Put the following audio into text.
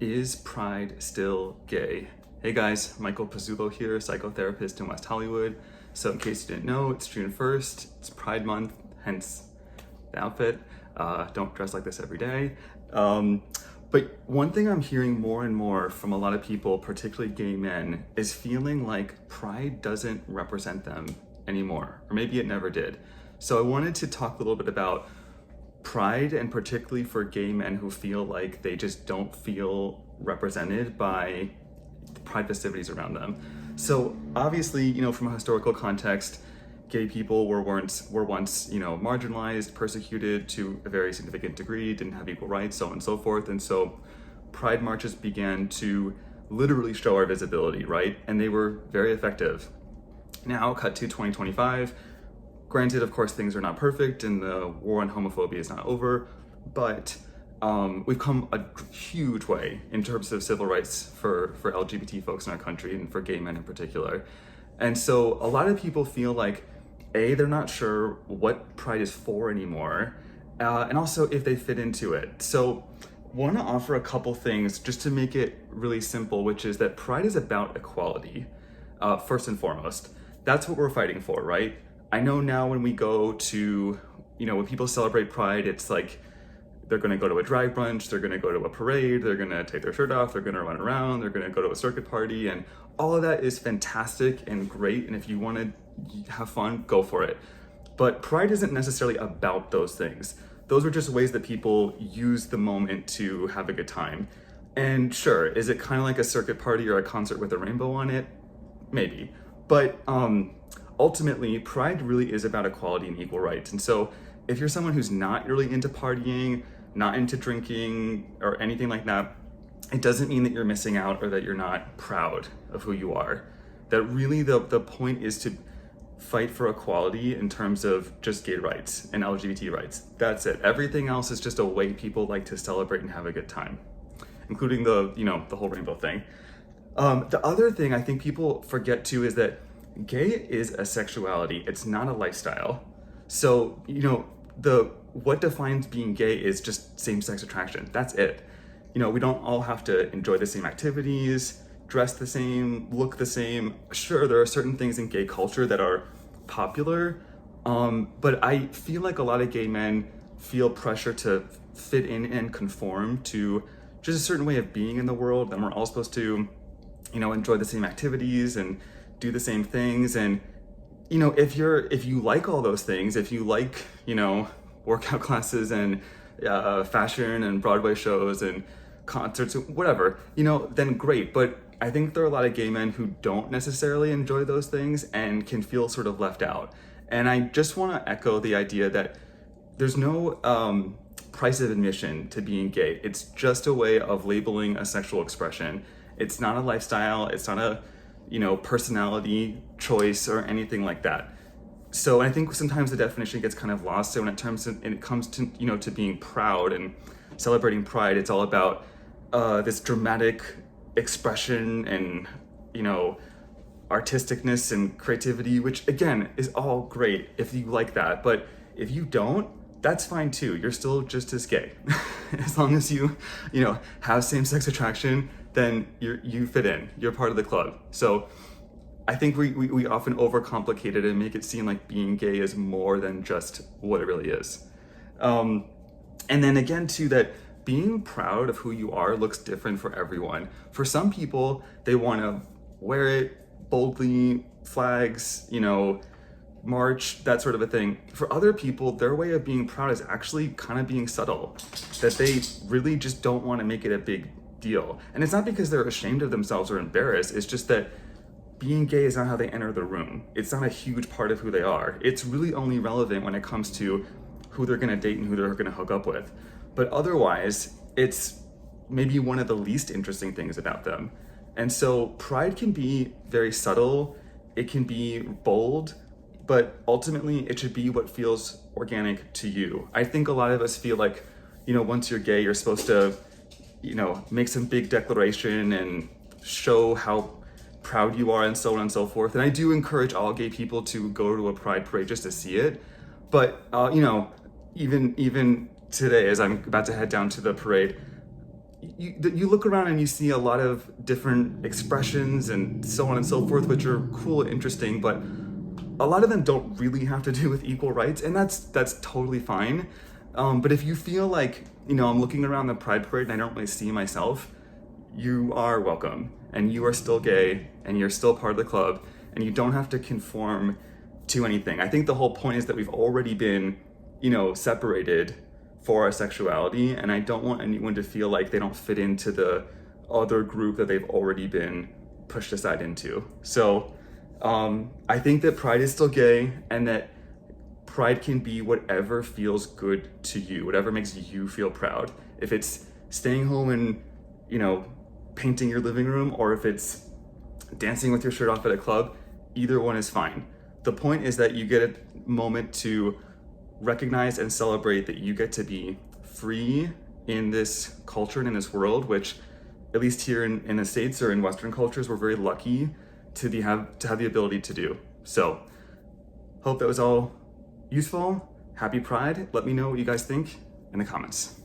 Is Pride still gay? Hey guys, Michael Pizzulo here, psychotherapist in West Hollywood. So in case you didn't know, it's June 1st, it's Pride Month, hence the outfit. Don't dress like this every day. But one thing I'm hearing more and more from a lot of people, particularly gay men, is feeling like Pride doesn't represent them anymore, or maybe it never did. So I wanted to talk a little bit about Pride, and particularly for gay men who feel like they just don't feel represented by the Pride festivities around them. So obviously, from a historical context, gay people were once, marginalized, persecuted to a very significant degree, didn't have equal rights, so on and so forth. And so Pride marches began to literally show our visibility, right? And they were very effective. Now, cut to 2025. Granted, of course, things are not perfect and the war on homophobia is not over, but we've come a huge way in terms of civil rights for LGBT folks in our country and for gay men in particular. And so a lot of people feel like, A, they're not sure what Pride is for anymore, and also if they fit into it. So I want to offer a couple things just to make it really simple, which is that Pride is about equality, first and foremost. That's what we're fighting for, right? I know now when we go to, when people celebrate Pride, it's like they're going to go to a drag brunch, they're going to go to a parade, they're going to take their shirt off, they're going to run around, they're going to go to a circuit party, and all of that is fantastic and great. And if you want to have fun, go for it. But Pride isn't necessarily about those things. Those are just ways that people use the moment to have a good time. And sure, is it kind of like a circuit party or a concert with a rainbow on it? Maybe. But ultimately, Pride really is about equality and equal rights. And so if you're someone who's not really into partying, not into drinking or anything like that, it doesn't mean that you're missing out or that you're not proud of who you are. That really the point is to fight for equality in terms of just gay rights and LGBT rights. That's it. Everything else is just a way people like to celebrate and have a good time, including the whole rainbow thing. The other thing I think people forget too is that gay is a sexuality. It's not a lifestyle. So, what defines being gay is just same-sex attraction. That's it. We don't all have to enjoy the same activities, dress the same, look the same. Sure, there are certain things in gay culture that are popular, but I feel like a lot of gay men feel pressure to fit in and conform to just a certain way of being in the world, and we're all supposed to, enjoy the same activities and do the same things. And if you like all those things, if you like workout classes and fashion and Broadway shows and concerts, whatever, then great. But I think there are a lot of gay men who don't necessarily enjoy those things and can feel sort of left out. And I just want to echo the idea that there's no price of admission to being gay. It's just a way of labeling a sexual expression. It's not a lifestyle. It's not a personality choice or anything like that. So I think sometimes the definition gets kind of lost. So when it comes to to being proud and celebrating Pride, it's all about this dramatic expression and artisticness and creativity, which again is all great if you like that. But if you don't, that's fine too. You're still just as gay. As long as you have same-sex attraction, then you fit in. You're part of the club. So I think we often overcomplicate it and make it seem like being gay is more than just what it really is. And then again too, that being proud of who you are looks different for everyone. For some people, they want to wear it boldly, flags, march, that sort of a thing. For other people, their way of being proud is actually kind of being subtle, that they really just don't want to make it a big deal. And it's not because they're ashamed of themselves or embarrassed. It's just that being gay is not how they enter the room. It's not a huge part of who they are. It's really only relevant when it comes to who they're going to date and who they're going to hook up with. But otherwise, it's maybe one of the least interesting things about them. And so Pride can be very subtle. It can be bold, but ultimately it should be what feels organic to you. I think a lot of us feel like, once you're gay, you're supposed to, make some big declaration and show how proud you are and so on and so forth. And I do encourage all gay people to go to a Pride parade just to see it. But, even today, as I'm about to head down to the parade, you look around and you see a lot of different expressions and so on and so forth, which are cool and interesting, but a lot of them don't really have to do with equal rights, and that's totally fine. But if you feel like, I'm looking around the Pride Parade and I don't really see myself, you are welcome, and you are still gay, and you're still part of the club, and you don't have to conform to anything. I think the whole point is that we've already been, separated for our sexuality, and I don't want anyone to feel like they don't fit into the other group that they've already been pushed aside into. So I think that Pride is still gay, and that Pride can be whatever feels good to you, whatever makes you feel proud. If it's staying home and, painting your living room, or if it's dancing with your shirt off at a club, either one is fine. The point is that you get a moment to recognize and celebrate that you get to be free in this culture and in this world, which, at least here in the States or in Western cultures, we're very lucky to have the ability to do. So, hope that was all useful. Happy Pride. Let me know what you guys think in the comments.